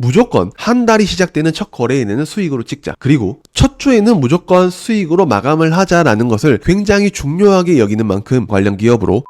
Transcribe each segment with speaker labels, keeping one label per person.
Speaker 1: 무조건 한 달이 시작되는 첫 거래일에는 수익으로 찍자. 그리고 첫 주에는 무조건 수익으로 마감을 하자라는 것을 굉장히 중요하게 여기는 만큼 관련 기업으로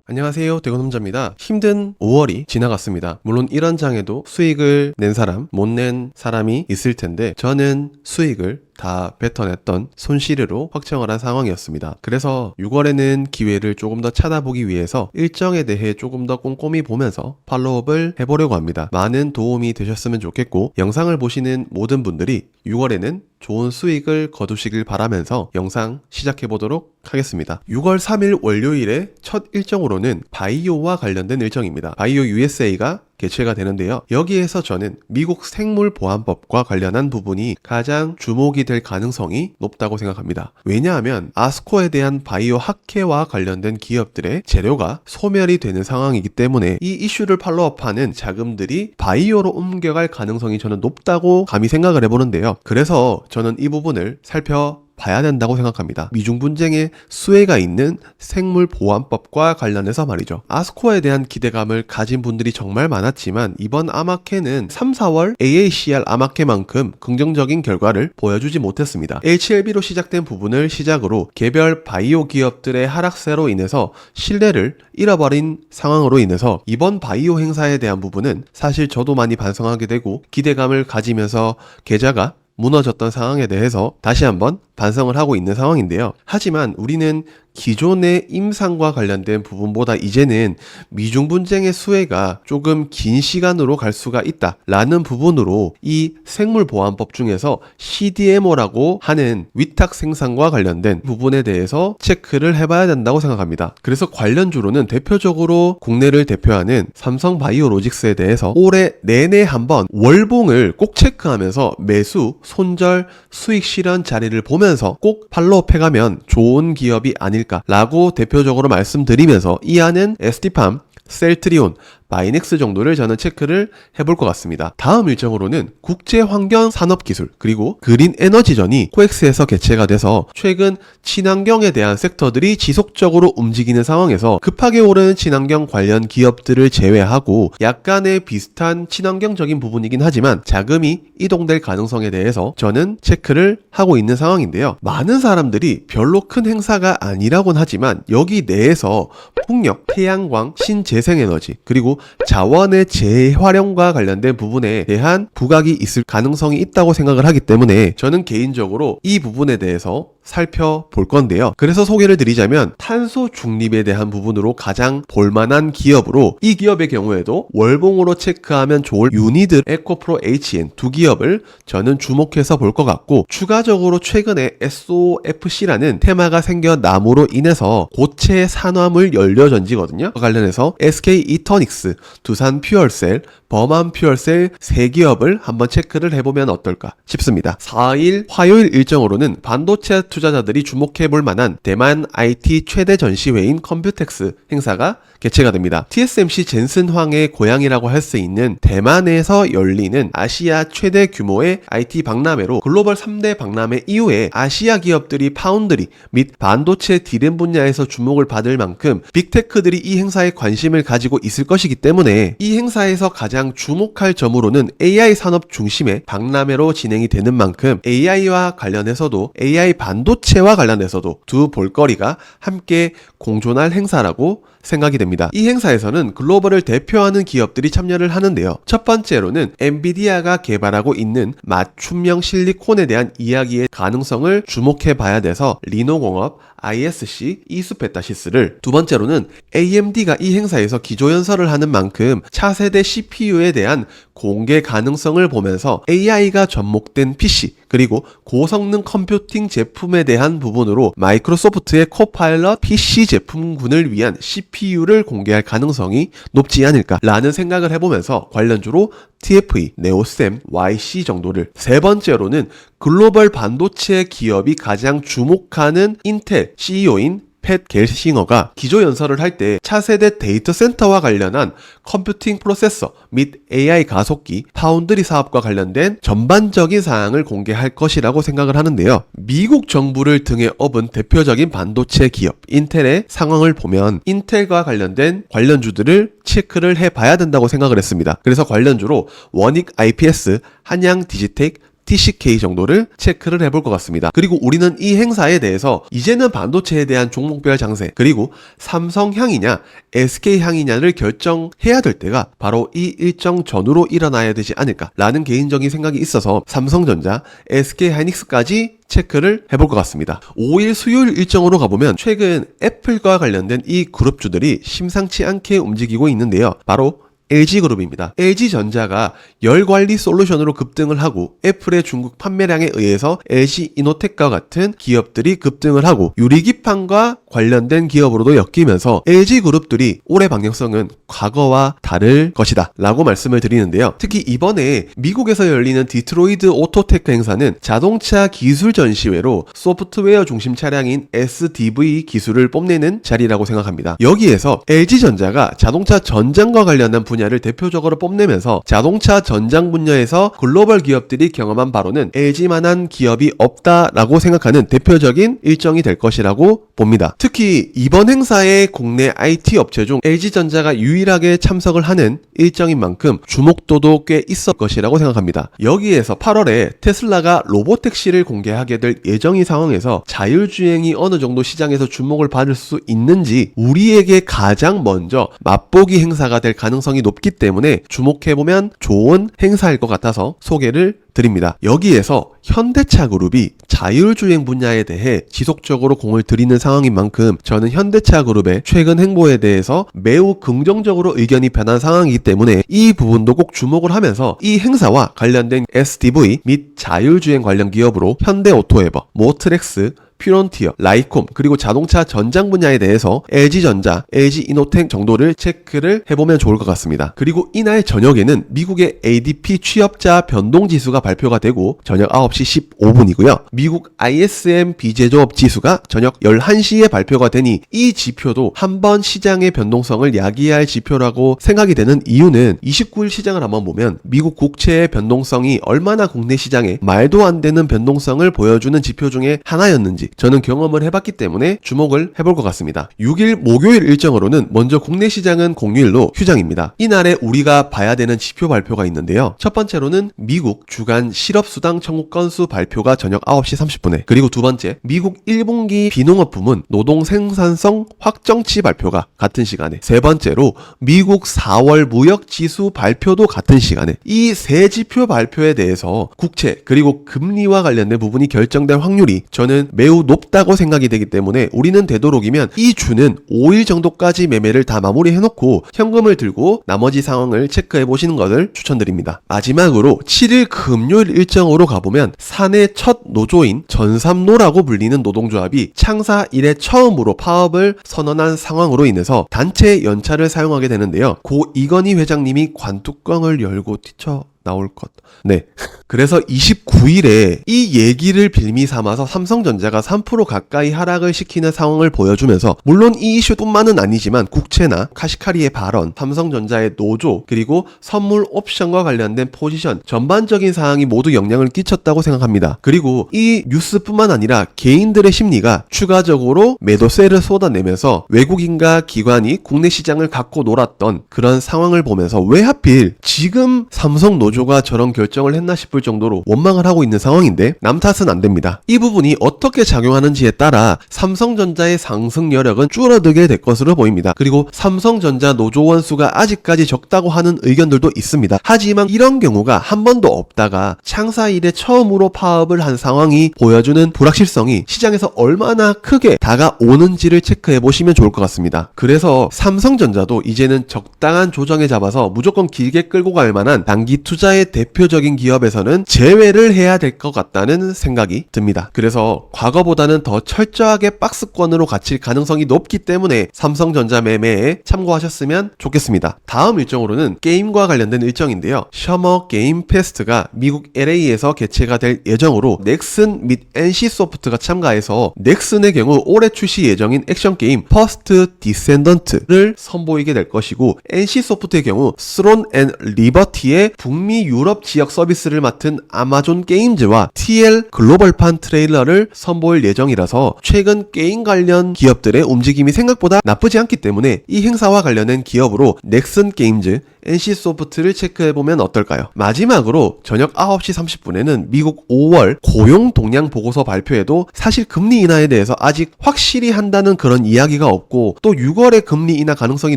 Speaker 1: 안녕하세요, 대건홈자입니다. 힘든 5월이 지나갔습니다. 물론 이런 장에도 수익을 낸 사람, 못 낸 사람이 있을 텐데 저는 수익을 다 뱉어냈던 손실으로 확정을 한 상황이었습니다. 그래서 6월에는 기회를 조금 더 찾아보기 위해서 일정에 대해 조금 더 꼼꼼히 보면서 팔로우업을 해보려고 합니다. 많은 도움이 되셨으면 좋겠고, 영상을 보시는 모든 분들이 6월에는 좋은 수익을 거두시길 바라면서 영상 시작해보도록 하겠습니다. 6월 3일 월요일에 첫 일정으로는 바이오와 관련된 일정입니다. 바이오 USA가 개최가 되는데요. 여기에서 저는 미국 생물보안법과 관련한 부분이 가장 주목이 될 가능성이 높다고 생각합니다. 왜냐하면 아스코에 대한 바이오 학회와 관련된 기업들의 재료가 소멸이 되는 상황이기 때문에 이 이슈를 팔로우업하는 자금들이 바이오로 옮겨갈 가능성이 저는 높다고 감히 생각을 해보는데요. 그래서 저는 이 부분을 살펴봐야 된다고 생각합니다. 미중 분쟁에 수혜가 있는 생물보안법과 관련해서 말이죠. 아스코에 대한 기대감을 가진 분들이 정말 많았지만 이번 아마케는 3, 4월 AACR 아마케만큼 긍정적인 결과를 보여주지 못했습니다. HLB로 시작된 부분을 시작으로 개별 바이오 기업들의 하락세로 인해서 신뢰를 잃어버린 상황으로 인해서 이번 바이오 행사에 대한 부분은 사실 저도 많이 반성하게 되고 기대감을 가지면서 계좌가 무너졌던 상황에 대해서 다시 한번 반성을 하고 있는 상황인데요. 하지만 우리는 기존의 임상과 관련된 부분보다 이제는 미중 분쟁의 수혜가 조금 긴 시간으로 갈 수가 있다 라는 부분으로 이 생물보안법 중에서 CDMO라고 하는 위탁 생산과 관련된 부분에 대해서 체크를 해봐야 된다고 생각합니다. 그래서 관련주로는 대표적으로 국내를 대표하는 삼성바이오로직스에 대해서 올해 내내 한번 월봉을 꼭 체크하면서 매수, 손절, 수익 실현 자리를 보면서 꼭 팔로우업 해가면 좋은 기업이 아닐까라고 대표적으로 말씀드리면서 이 안은 ST팜, 셀트리온, 바이넥스 정도를 저는 체크를 해볼 것 같습니다. 다음 일정으로는 국제환경산업기술 그리고 그린에너지전이 코엑스에서 개최가 돼서 최근 친환경에 대한 섹터들이 지속적으로 움직이는 상황에서 급하게 오르는 친환경 관련 기업들을 제외하고 약간의 비슷한 친환경적인 부분이긴 하지만 자금이 이동될 가능성에 대해서 저는 체크를 하고 있는 상황인데요. 많은 사람들이 별로 큰 행사가 아니라고는 하지만 여기 내에서 풍력, 태양광, 신재생에너지 그리고 자원의 재활용과 관련된 부분에 대한 부각이 있을 가능성이 있다고 생각을 하기 때문에 저는 개인적으로 이 부분에 대해서 살펴볼 건데요. 그래서 소개를 드리자면 탄소 중립에 대한 부분으로 가장 볼만한 기업으로 이 기업의 경우에도 월봉으로 체크하면 좋을 유니드, 에코프로 HN 두 기업을 저는 주목해서 볼 것 같고, 추가적으로 최근에 SOFC라는 테마가 생겨남으로 인해서 고체 산화물 연료전지거든요. 관련해서 SK 이터닉스, 두산 퓨얼셀, 범한 퓨얼셀 세 기업을 한번 체크를 해보면 어떨까 싶습니다. 4일 화요일 일정으로는 반도체 투자자들이 주목해볼 만한 대만 IT 최대 전시회인 컴퓨텍스 행사가 개최가 됩니다. TSMC 젠슨황의 고향이라고 할 수 있는 대만에서 열리는 아시아 최대 규모의 IT 박람회로 글로벌 3대 박람회 이후에 아시아 기업들이 파운드리 및 반도체 디램 분야에서 주목을 받을 만큼 빅테크들이 이 행사에 관심을 가지고 있을 것이기 때문에 이 행사에서 가장 주목할 점으로는 AI 산업 중심의 박람회로 진행이 되는 만큼 AI와 관련해서도 AI 반도체와 관련해서도 두 볼거리가 함께 공존할 행사라고 생각이 됩니다. 이 행사에서는 글로벌을 대표하는 기업들이 참여를 하는데요. 첫 번째로는 엔비디아가 개발하고 있는 맞춤형 실리콘에 대한 이야기의 가능성을 주목해 봐야 돼서 리노공업, ISC, 이수페타시스를, 두 번째로는 AMD가 이 행사에서 기조연설을 하는 만큼 차세대 CPU에 대한 공개 가능성을 보면서 AI가 접목된 PC 그리고 고성능 컴퓨팅 제품에 대한 부분으로 마이크로소프트의 코파일럿 PC 제품군을 위한 CPU를 공개할 가능성이 높지 않을까라는 생각을 해보면서 관련주로 TFE, 네오셈, YC 정도를, 세 번째로는 글로벌 반도체 기업이 가장 주목하는 인텔 CEO인 팻 겔싱어가 기조연설을 할 때 차세대 데이터 센터와 관련한 컴퓨팅 프로세서 및 AI 가속기, 파운드리 사업과 관련된 전반적인 사항을 공개할 것이라고 생각을 하는데요. 미국 정부를 등에 업은 대표적인 반도체 기업 인텔의 상황을 보면 인텔과 관련된 관련주들을 체크를 해봐야 된다고 생각을 했습니다. 그래서 관련주로 원익 IPS, 한양 디지텍, TCK 정도를 체크를 해볼 것 같습니다. 그리고 우리는 이 행사에 대해서 이제는 반도체에 대한 종목별 장세, 그리고 삼성향이냐 SK향이냐를 결정해야 될 때가 바로 이 일정 전후로 일어나야 되지 않을까라는 개인적인 생각이 있어서 삼성전자, SK하이닉스까지 체크를 해볼 것 같습니다. 5일 수요일 일정으로 가보면 최근 애플과 관련된 이 그룹주들이 심상치 않게 움직이고 있는데요. 바로 LG그룹입니다. LG전자가 열관리 솔루션으로 급등을 하고 애플의 중국 판매량에 의해서 LG이노텍과 같은 기업들이 급등을 하고 유리기판과 관련된 기업으로도 엮이면서 LG그룹들이 올해 방향성은 과거와 다를 것이다 라고 말씀을 드리는데요. 특히 이번에 미국에서 열리는 디트로이트 오토테크 행사는 자동차 기술 전시회로 소프트웨어 중심 차량인 SDV 기술을 뽐내는 자리라고 생각합니다. 여기에서 LG전자가 자동차 전장과 관련한 분야를 대표적으로 뽐내면서 자동차 전장 분야에서 글로벌 기업들이 경험한 바로는 LG만한 기업이 없다라고 생각하는 대표적인 일정이 될 것이라고 봅니다. 특히 이번 행사의 국내 IT 업체 중 LG전자가 유일하게 참석을 하는 일정인 만큼 주목도도 꽤 있을 것이라고 생각합니다. 여기에서 8월에 테슬라가 로보택시를 공개하게 될 예정인 상황에서 자율주행이 어느 정도 시장에서 주목을 받을 수 있는지 우리에게 가장 먼저 맛보기 행사가 될 가능성이 높기 때문에 주목해보면 좋은 행사일 것 같아서 소개를 드립니다. 여기에서 현대차 그룹이 자율주행 분야에 대해 지속적으로 공을 들이는 상황인 만큼 저는 현대차 그룹의 최근 행보에 대해서 매우 긍정적으로 의견이 변한 상황이기 때문에 이 부분도 꼭 주목을 하면서 이 행사와 관련된 SDV 및 자율주행 관련 기업으로 현대오토에버, 모트렉스, 퓨런티어, 라이콤, 그리고 자동차 전장 분야에 대해서 LG전자, LG이노텍 정도를 체크를 해보면 좋을 것 같습니다. 그리고 이날 저녁에는 미국의 ADP 취업자 변동지수가 발표가 되고 저녁 9시 15분이고요. 미국 ISM 비제조업 지수가 저녁 11시에 발표가 되니 이 지표도 한번 시장의 변동성을 야기할 지표라고 생각이 되는 이유는 29일 시장을 한번 보면 미국 국채의 변동성이 얼마나 국내 시장에 말도 안 되는 변동성을 보여주는 지표 중에 하나였는지 저는 경험을 해봤기 때문에 주목을 해볼 것 같습니다. 6일 목요일 일정으로는 먼저 국내 시장은 공휴일로 휴장입니다. 이날에 우리가 봐야 되는 지표 발표가 있는데요. 첫 번째로는 미국 주간 실업수당 청구 건수 발표가 저녁 9시 30분에, 그리고 두 번째 미국 1분기 비농업 부문 노동 생산성 확정치 발표가 같은 시간에, 세 번째로 미국 4월 무역지수 발표도 같은 시간에, 이 세 지표 발표에 대해서 국채 그리고 금리와 관련된 부분이 결정될 확률이 저는 매우 높다고 생각이 되기 때문에 우리는 되도록이면 이 주는 5일 정도까지 매매를 다 마무리해놓고 현금을 들고 나머지 상황을 체크해 보시는 것을 추천드립니다. 마지막으로 7일 금요일 일정으로 가보면 사내 첫 노조인 전삼노라고 불리는 노동조합이 창사 이래 처음으로 파업을 선언한 상황으로 인해서 단체 연차를 사용하게 되는데요. 고 이건희 회장님이 관뚜껑을 열고 뛰쳐 나올 것. 네. 그래서 29일에 이 얘기를 빌미 삼아서 삼성전자가 3% 가까이 하락을 시키는 상황을 보여주면서, 물론 이 이슈뿐만은 아니지만 국채나 카시카리의 발언, 삼성전자의 노조, 그리고 선물 옵션과 관련된 포지션 전반적인 사항이 모두 영향을 끼쳤다고 생각합니다. 그리고 이 뉴스뿐만 아니라 개인들의 심리가 추가적으로 매도세를 쏟아내면서 외국인과 기관이 국내 시장을 갖고 놀았던 그런 상황을 보면서 왜 하필 지금 삼성 노조가 저런 결정을 했나 싶을 정도로 원망을 하고 있는 상황인데 남 탓은 안 됩니다. 이 부분이 어떻게 작용하는지에 따라 삼성전자의 상승 여력은 줄어들게 될 것으로 보입니다. 그리고 삼성전자 노조원 수가 아직까지 적다고 하는 의견들도 있습니다. 하지만 이런 경우가 한 번도 없다가 창사 이래 처음으로 파업을 한 상황이 보여주는 불확실성이 시장에서 얼마나 크게 다가오는지를 체크해 보시면 좋을 것 같습니다. 그래서 삼성전자도 이제는 적당한 조정에 잡아서 무조건 길게 끌고 갈 만한 단기 투자 투자의 대표적인 기업에서는 제외를 해야 될 것 같다는 생각이 듭니다. 그래서 과거보다는 더 철저하게 박스권으로 갇힐 가능성이 높기 때문에 삼성전자 매매에 참고하셨으면 좋겠습니다. 다음 일정으로는 게임과 관련된 일정인데요. 셔머 게임 페스트가 미국 LA에서 개최가 될 예정으로 넥슨 및 NC소프트가 참가해서 넥슨의 경우 올해 출시 예정인 액션 게임 퍼스트 디센던트를 선보이게 될 것이고, NC소프트의 경우 스론 앤 리버티의 북미 유럽 지역 서비스를 맡은 아마존 게임즈와 TL 글로벌판 트레일러를 선보일 예정이라서 최근 게임 관련 기업들의 움직임이 생각보다 나쁘지 않기 때문에 이 행사와 관련된 기업으로 넥슨 게임즈, NC소프트를 체크해보면 어떨까요? 마지막으로 저녁 9시 30분에는 미국 5월 고용 동향 보고서 발표에도 사실 금리 인하에 대해서 아직 확실히 한다는 그런 이야기가 없고, 또 6월에 금리 인하 가능성이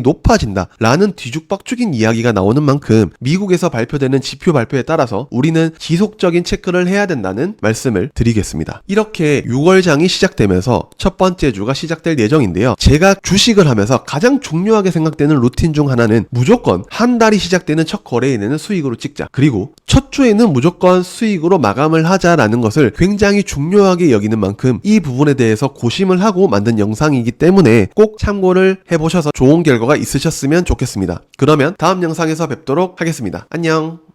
Speaker 1: 높아진다 라는 뒤죽박죽인 이야기가 나오는 만큼 미국에서 발표되는 지표 발표에 따라서 우리는 지속적인 체크를 해야 된다는 말씀을 드리겠습니다. 이렇게 6월장이 시작되면서 첫 번째 주가 시작될 예정인데요. 제가 주식을 하면서 가장 중요하게 생각되는 루틴 중 하나는 무조건 한 달이 시작되는 첫 거래일에는 수익으로 찍자, 그리고 첫 주에는 무조건 수익으로 마감을 하자라는 것을 굉장히 중요하게 여기는 만큼 이 부분에 대해서 고심을 하고 만든 영상이기 때문에 꼭 참고를 해보셔서 좋은 결과가 있으셨으면 좋겠습니다. 그러면 다음 영상에서 뵙도록 하겠습니다. 안녕.